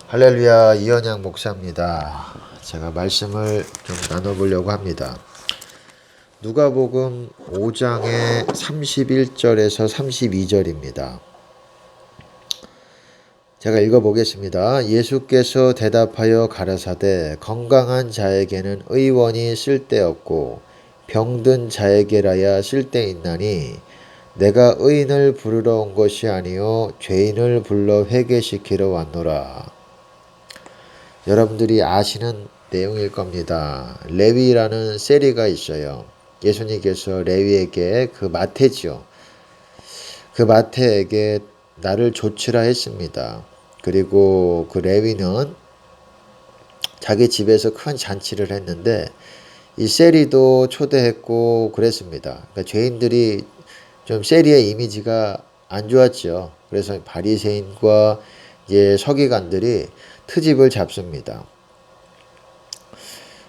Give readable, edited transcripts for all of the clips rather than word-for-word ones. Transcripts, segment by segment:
할렐루야, 이현양 목사입니다. 제가 말씀을 좀 나눠보려고 합니다. 누가복음 5장의 31절에서 32절입니다. 제가 읽어보겠습니다. 예수께서 대답하여 가라사대 건강한 자에게는 의원이 쓸데없고 병든 자에게라야 쓸데있나니 내가 의인을 부르러 온 것이 아니요 죄인을 불러 회개시키러 왔노라. 여러분들이 아시는 내용일 겁니다. 레위라는 세리가 있어요. 예수님께서 레위에게 그 마태지요. 그 마태에게 나를 조치라 했습니다. 그리고 그 레위는 자기 집에서 큰 잔치를 했는데 이 세리도 초대했고 그랬습니다. 그러니까 죄인들이 좀 세리의 이미지가 안 좋았죠. 그래서 바리새인과 이제 서기관들이 트집을 잡습니다.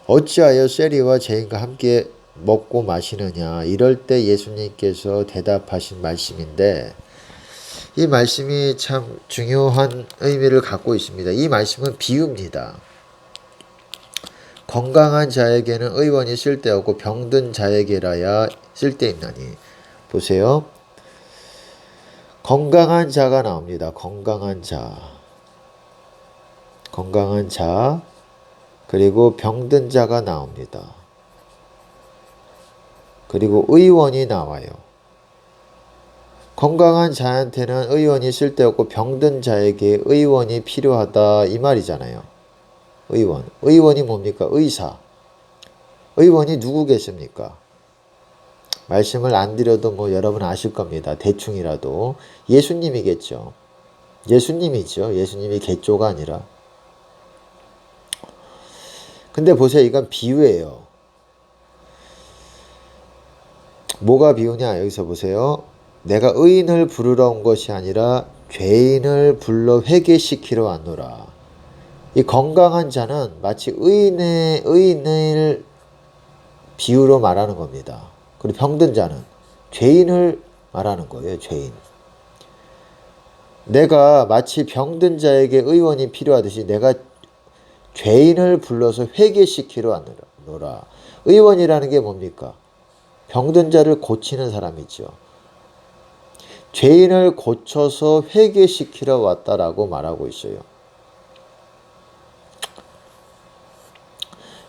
어찌하여 세리와 죄인과 함께 먹고 마시느냐. 이럴 때 예수님께서 대답하신 말씀인데 이 말씀이 참 중요한 의미를 갖고 있습니다. 이 말씀은 비유입니다. 건강한 자에게는 의원이 쓸데없고 병든 자에게라야 쓸데있나니. 보세요. 건강한 자가 나옵니다. 건강한 자. 건강한 자, 그리고 병든 자가 나옵니다. 그리고 의원이 나와요. 건강한 자한테는 의원이 쓸데없고 병든 자에게 의원이 필요하다 이 말이잖아요. 의원. 의원이 뭡니까? 의사. 의원이 누구겠습니까? 말씀을 안 드려도 뭐 여러분 아실 겁니다. 대충이라도. 예수님이겠죠. 예수님이죠. 예수님이 개조가 아니라. 근데 보세요. 이건 비유예요. 뭐가 비유냐? 여기서 보세요. 내가 의인을 부르러 온 것이 아니라 죄인을 불러 회개시키러 왔노라. 이 건강한 자는 마치 의인을 비유로 말하는 겁니다. 그리고 병든 자는 죄인을 말하는 거예요. 죄인. 내가 마치 병든 자에게 의원이 필요하듯이 내가 죄인을 불러서 회개시키러 왔노라. 의원이라는 게 뭡니까? 병든 자를 고치는 사람이죠. 죄인을 고쳐서 회개시키러 왔다라고 말하고 있어요.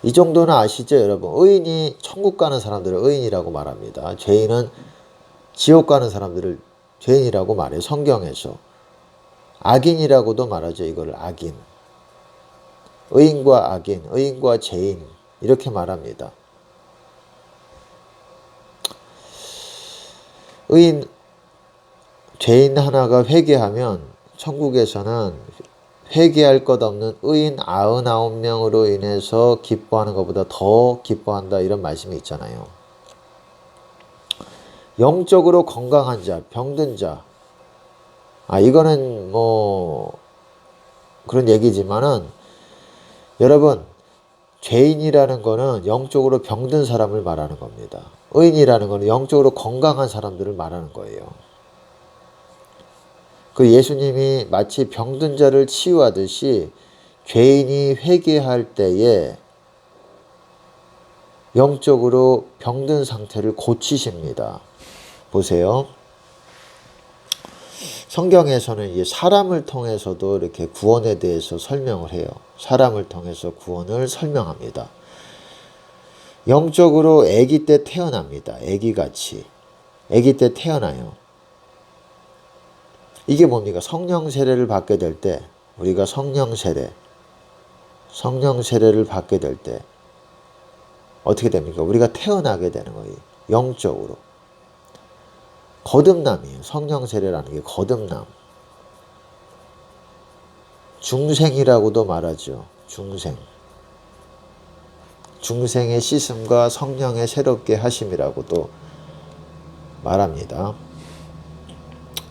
이 정도는 아시죠, 여러분? 의인이 천국 가는 사람들을 의인이라고 말합니다. 죄인은 지옥 가는 사람들을 죄인이라고 말해요. 성경에서. 악인이라고도 말하죠. 이거를 악인. 의인과 악인, 의인과 죄인 이렇게 말합니다. 죄인 하나가 회개하면 천국에서는 회개할 것 없는 의인 99명으로 인해서 기뻐하는 것보다 더 기뻐한다 이런 말씀이 있잖아요. 영적으로 건강한 자, 병든 자. 이거는 뭐 그런 얘기지만은 여러분, 죄인이라는 거는 영적으로 병든 사람을 말하는 겁니다. 의인이라는 거는 영적으로 건강한 사람들을 말하는 거예요. 그 예수님이 마치 병든 자를 치유하듯이 죄인이 회개할 때에 영적으로 병든 상태를 고치십니다. 보세요. 성경에서는 이게 사람을 통해서도 이렇게 구원에 대해서 설명을 해요. 사람을 통해서 구원을 설명합니다. 영적으로 아기 때 태어납니다. 아기같이. 아기 때 태어나요. 이게 뭡니까? 성령 세례를 받게 될 때, 우리가 성령 세례를 받게 될 때 어떻게 됩니까? 우리가 태어나게 되는 거예요. 영적으로. 거듭남이에요. 성령 세례라는 게 거듭남. 중생이라고도 말하죠. 중생의 씻음과 성령의 새롭게 하심이라고도 말합니다.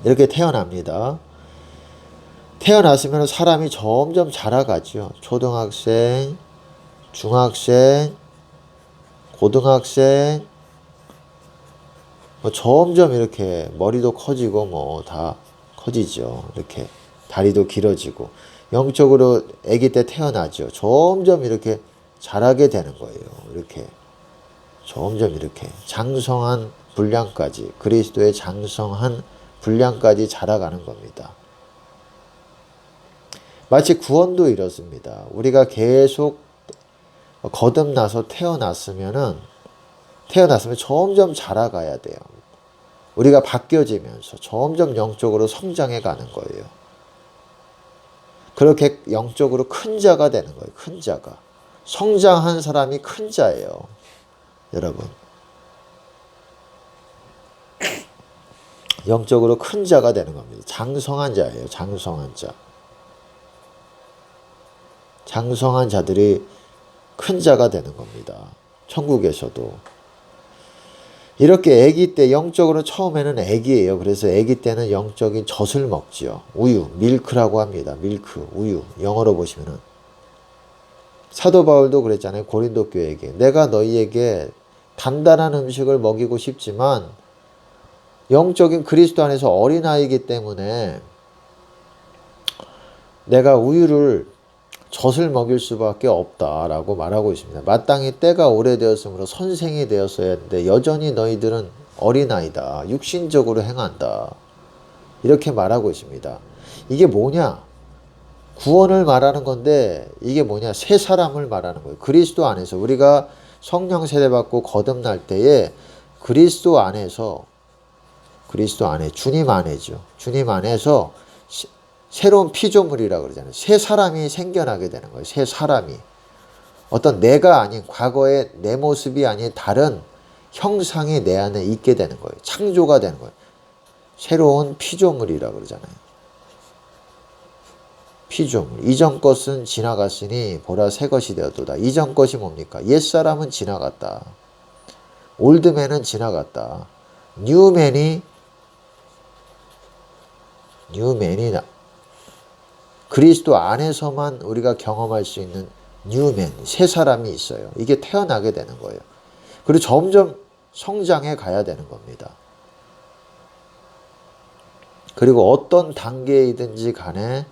이렇게 태어납니다. 태어났으면 사람이 점점 자라가죠. 초등학생, 중학생, 고등학생, 점점 이렇게 머리도 커지고 다 커지죠. 이렇게 다리도 길어지고 영적으로 아기 때 태어나죠. 점점 이렇게 자라게 되는 거예요. 이렇게 점점 이렇게 장성한 분량까지, 그리스도의 장성한 분량까지 자라가는 겁니다. 마치 구원도 이렇습니다. 우리가 계속 거듭나서 태어났으면 점점 자라가야 돼요. 우리가 바뀌어지면서 점점 영적으로 성장해 가는 거예요. 그렇게 영적으로 큰 자가 되는 거예요. 큰 자가. 성장한 사람이 큰 자예요. 여러분. 영적으로 큰 자가 되는 겁니다. 장성한 자예요. 장성한 자. 장성한 자들이 큰 자가 되는 겁니다. 천국에서도. 이렇게 아기 때 영적으로 처음에는 아기예요. 그래서 아기 때는 영적인 젖을 먹지요. 우유, 밀크라고 합니다. 밀크, 우유. 영어로 보시면은. 사도 바울도 그랬잖아요. 고린도 교회에게. 내가 너희에게 단단한 음식을 먹이고 싶지만 영적인 그리스도 안에서 어린아이이기 때문에 내가 우유를 젖을 먹일 수밖에 없다라고 말하고 있습니다. 마땅히 때가 오래되었으므로 선생이 되었어야 했는데 여전히 너희들은 어린아이다. 육신적으로 행한다. 이렇게 말하고 있습니다. 이게 뭐냐? 구원을 말하는 건데 이게 뭐냐? 새 사람을 말하는 거예요. 그리스도 안에서 우리가 성령 세례받고 거듭날 때에 그리스도 안에 주님 안에죠. 주님 안에서 새로운 피조물이라고 그러잖아요. 새 사람이 생겨나게 되는 거예요. 새 사람이. 어떤 내가 아닌 과거의 내 모습이 아닌 다른 형상이 내 안에 있게 되는 거예요. 창조가 되는 거예요. 새로운 피조물이라고 그러잖아요. 피조물. 이전 것은 지나갔으니 보라 새 것이 되었도다. 이전 것이 뭡니까? 옛사람은 지나갔다. 올드맨은 지나갔다. 뉴맨이 그리스도 안에서만 우리가 경험할 수 있는 뉴맨, 새 사람이 있어요. 이게 태어나게 되는 거예요. 그리고 점점 성장해 가야 되는 겁니다. 그리고 어떤 단계이든지 간에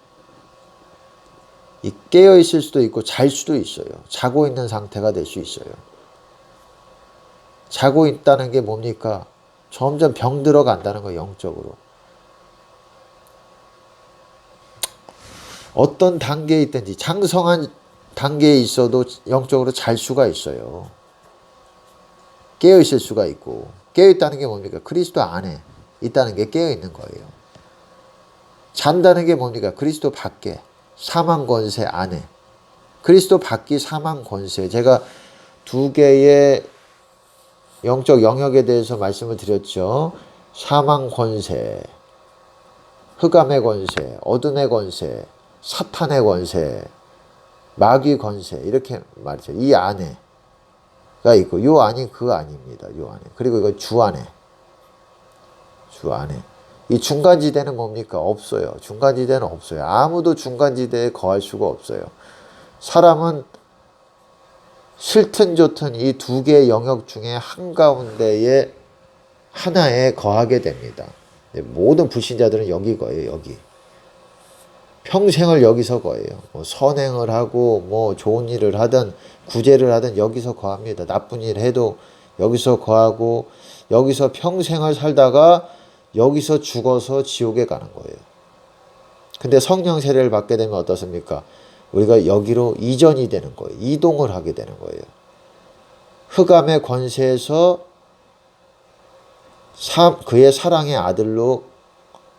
깨어 있을 수도 있고 잘 수도 있어요. 자고 있는 상태가 될 수 있어요. 자고 있다는 게 뭡니까? 점점 병 들어간다는 거예요. 영적으로. 어떤 단계에 있든지 장성한 단계에 있어도 영적으로 잘 수가 있어요. 깨어 있을 수가 있고. 깨어 있다는 게 뭡니까? 그리스도 안에 있다는 게 깨어 있는 거예요. 잔다는 게 뭡니까? 그리스도 밖에 사망 권세 안에. 그리스도 밖이 사망 권세. 제가 두 개의 영적 영역에 대해서 말씀을 드렸죠. 사망 권세, 흑암의 권세, 어둠의 권세, 사탄의 권세, 마귀 권세 이렇게 말이죠. 이 안에가 있고 요 안이 그 안입니다. 요 안에. 그리고 이거 주 안에. 이 중간지대는 뭡니까? 없어요. 중간지대는 없어요. 아무도 중간지대에 거할 수가 없어요. 사람은 싫든 좋든 이 두 개의 영역 중에 한가운데에 하나에 거하게 됩니다. 모든 불신자들은 여기 거예요. 여기. 평생을 여기서 거예요. 뭐 선행을 하고 뭐 좋은 일을 하든 구제를 하든 여기서 거합니다. 나쁜 일 해도 여기서 거하고 여기서 평생을 살다가 여기서 죽어서 지옥에 가는 거예요. 근데 성령 세례를 받게 되면 어떻습니까? 우리가 여기로 이전이 되는 거예요. 이동을 하게 되는 거예요. 흑암의 권세에서 그의 사랑의 아들로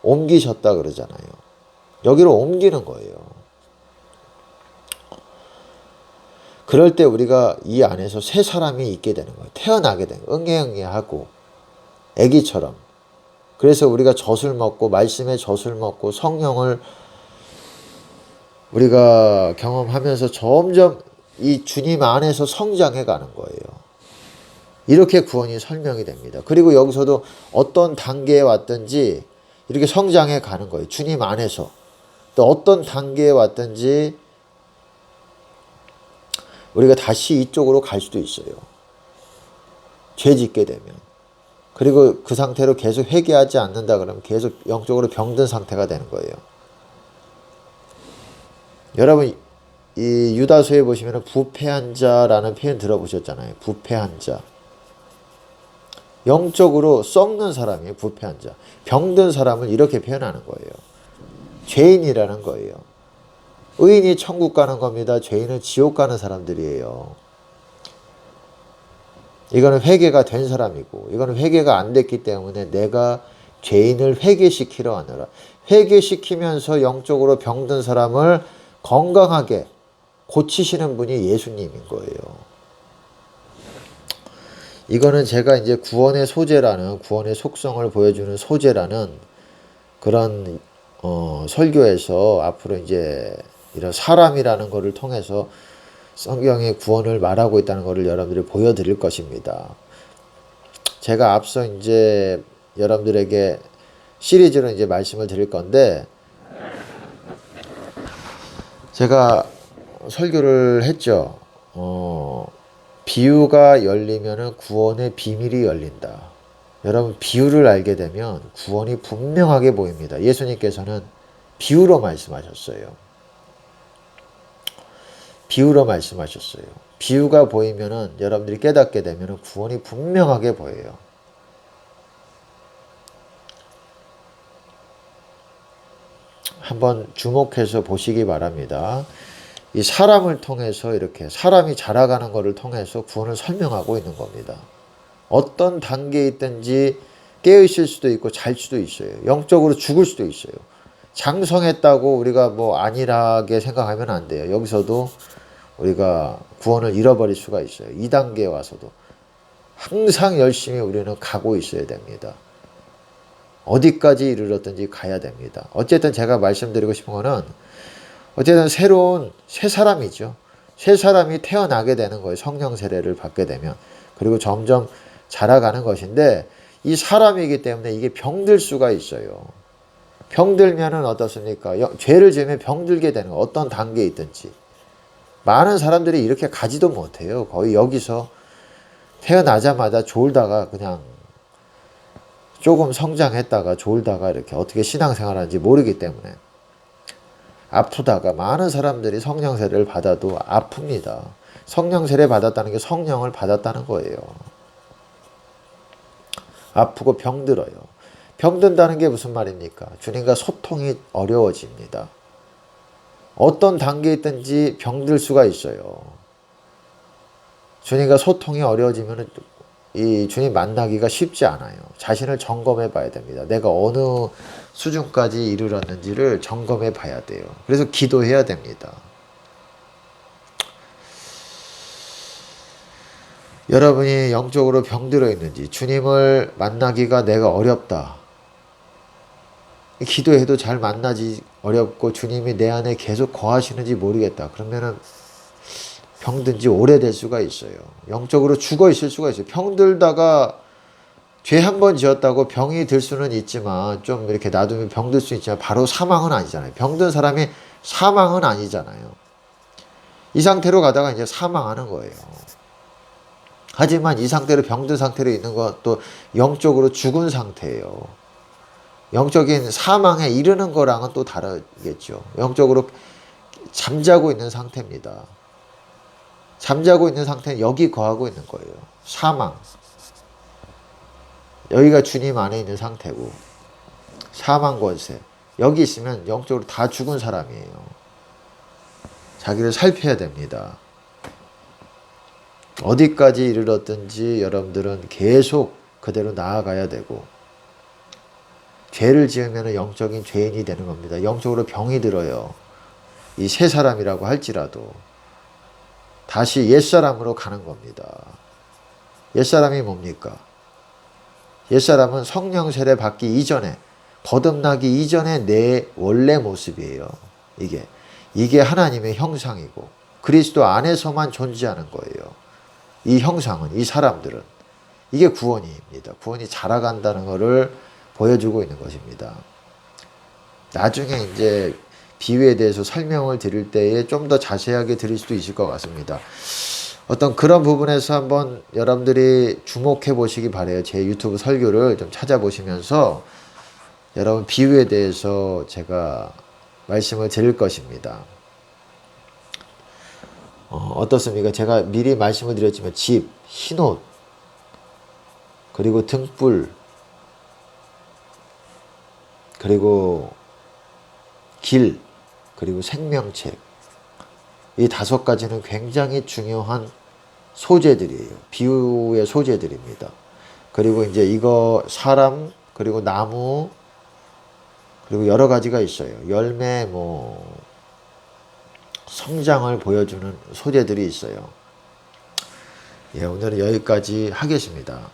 옮기셨다 그러잖아요. 여기로 옮기는 거예요. 그럴 때 우리가 이 안에서 새 사람이 있게 되는 거예요. 태어나게 되는 거예요. 응애응애하고 아기처럼. 그래서 우리가 젖을 먹고 말씀의 젖을 먹고 성령을 우리가 경험하면서 점점 이 주님 안에서 성장해 가는 거예요. 이렇게 구원이 설명이 됩니다. 그리고 여기서도 어떤 단계에 왔든지 이렇게 성장해 가는 거예요. 주님 안에서. 또 어떤 단계에 왔든지 우리가 다시 이쪽으로 갈 수도 있어요. 죄 짓게 되면. 그리고 그 상태로 계속 회개하지 않는다 그러면 계속 영적으로 병든 상태가 되는 거예요. 여러분 이 유다서에 보시면 부패한 자라는 표현 들어보셨잖아요. 부패한 자. 영적으로 썩는 사람이 부패한 자. 병든 사람을 이렇게 표현하는 거예요. 죄인이라는 거예요. 의인이 천국 가는 겁니다. 죄인은 지옥 가는 사람들이에요. 이거는 회개가 된 사람이고, 이거는 회개가 안 됐기 때문에 내가 죄인을 회개시키려 하느라. 회개시키면서 영적으로 병든 사람을 건강하게 고치시는 분이 예수님인 거예요. 이거는 제가 이제 구원의 소재라는, 구원의 속성을 보여주는 소재라는 그런 설교에서 앞으로 이제 이런 사람이라는 것을 통해서 성경의 구원을 말하고 있다는 것을 여러분들이 보여드릴 것입니다. 제가 앞서 이제 여러분들에게 시리즈로 이제 말씀을 드릴 건데, 제가 설교를 했죠. 비유가 열리면은 구원의 비밀이 열린다. 여러분, 비유를 알게 되면 구원이 분명하게 보입니다. 예수님께서는 비유로 말씀하셨어요. 비유로 말씀하셨어요. 비유가 보이면은 여러분들이 깨닫게 되면은 구원이 분명하게 보여요. 한번 주목해서 보시기 바랍니다. 이 사람을 통해서 이렇게 사람이 자라가는 것을 통해서 구원을 설명하고 있는 겁니다. 어떤 단계에 있든지 깨어있을 수도 있고 잘 수도 있어요. 영적으로 죽을 수도 있어요. 장성했다고 우리가 뭐 안일하게 생각하면 안 돼요. 여기서도 우리가 구원을 잃어버릴 수가 있어요. 2단계에 와서도 항상 열심히 우리는 가고 있어야 됩니다. 어디까지 이르렀든지 가야 됩니다. 어쨌든 제가 말씀드리고 싶은 거는 어쨌든 새로운 새 사람이죠. 새 사람이 태어나게 되는 거예요. 성령 세례를 받게 되면. 그리고 점점 자라가는 것인데, 이 사람이기 때문에 이게 병들 수가 있어요. 병들면은 어떻습니까? 죄를 지으면 병들게 되는 거. 어떤 단계에 있든지. 많은 사람들이 이렇게 가지도 못해요. 거의 여기서 태어나자마자 졸다가 그냥 조금 성장했다가 졸다가 이렇게 어떻게 신앙생활 하는지 모르기 때문에 아프다가, 많은 사람들이 성령 세례를 받아도 아픕니다. 성령 세례 받았다는 게 성령을 받았다는 거예요. 아프고 병들어요. 병든다는 게 무슨 말입니까? 주님과 소통이 어려워집니다. 어떤 단계에 있든지 병들 수가 있어요. 주님과 소통이 어려워지면 이 주님 만나기가 쉽지 않아요. 자신을 점검해 봐야 됩니다. 내가 어느 수준까지 이르렀는지를 점검해 봐야 돼요. 그래서 기도해야 됩니다. 여러분이 영적으로 병들어 있는지, 주님을 만나기가 내가 어렵다. 기도해도 잘 만나지 어렵고 주님이 내 안에 계속 거하시는지 모르겠다. 그러면은 병든 지 오래될 수가 있어요. 영적으로 죽어 있을 수가 있어요. 병들다가 죄 한 번 지었다고 병이 들 수는 있지만, 좀 이렇게 놔두면 병들 수 있지만 바로 사망은 아니잖아요. 병든 사람이 사망은 아니잖아요. 이 상태로 가다가 이제 사망하는 거예요. 하지만 이 상태로, 병든 상태로 있는 것도 영적으로 죽은 상태예요. 영적인 사망에 이르는 거랑은 또 다르겠죠. 영적으로 잠자고 있는 상태입니다. 잠자고 있는 상태는 여기 거하고 있는 거예요. 사망. 여기가 주님 안에 있는 상태고, 사망 권세. 여기 있으면 영적으로 다 죽은 사람이에요. 자기를 살펴야 됩니다. 어디까지 이르렀든지 여러분들은 계속 그대로 나아가야 되고, 죄를 지으면 영적인 죄인이 되는 겁니다. 영적으로 병이 들어요. 이 새 사람이라고 할지라도 다시 옛사람으로 가는 겁니다. 옛사람이 뭡니까? 옛사람은 성령 세례 받기 이전에, 거듭나기 이전에 내 원래 모습이에요. 이게 하나님의 형상이고 그리스도 안에서만 존재하는 거예요. 이 형상은, 이 사람들은, 이게 구원입니다. 구원이 자라간다는 것을 보여주고 있는 것입니다. 나중에 이제 비유에 대해서 설명을 드릴 때에 좀 더 자세하게 드릴 수도 있을 것 같습니다. 어떤 그런 부분에서 한번 여러분들이 주목해 보시기 바래요. 제 유튜브 설교를 좀 찾아보시면서 여러분 비유에 대해서 제가 말씀을 드릴 것입니다. 어떻습니까? 제가 미리 말씀을 드렸지만 집, 흰옷, 그리고 등불, 그리고 길, 그리고 생명책. 이 5가지는 굉장히 중요한 소재들이에요. 비유의 소재들입니다. 그리고 이제 이거 사람, 그리고 나무, 그리고 여러 가지가 있어요. 열매, 성장을 보여주는 소재들이 있어요. 예, 오늘은 여기까지 하겠습니다.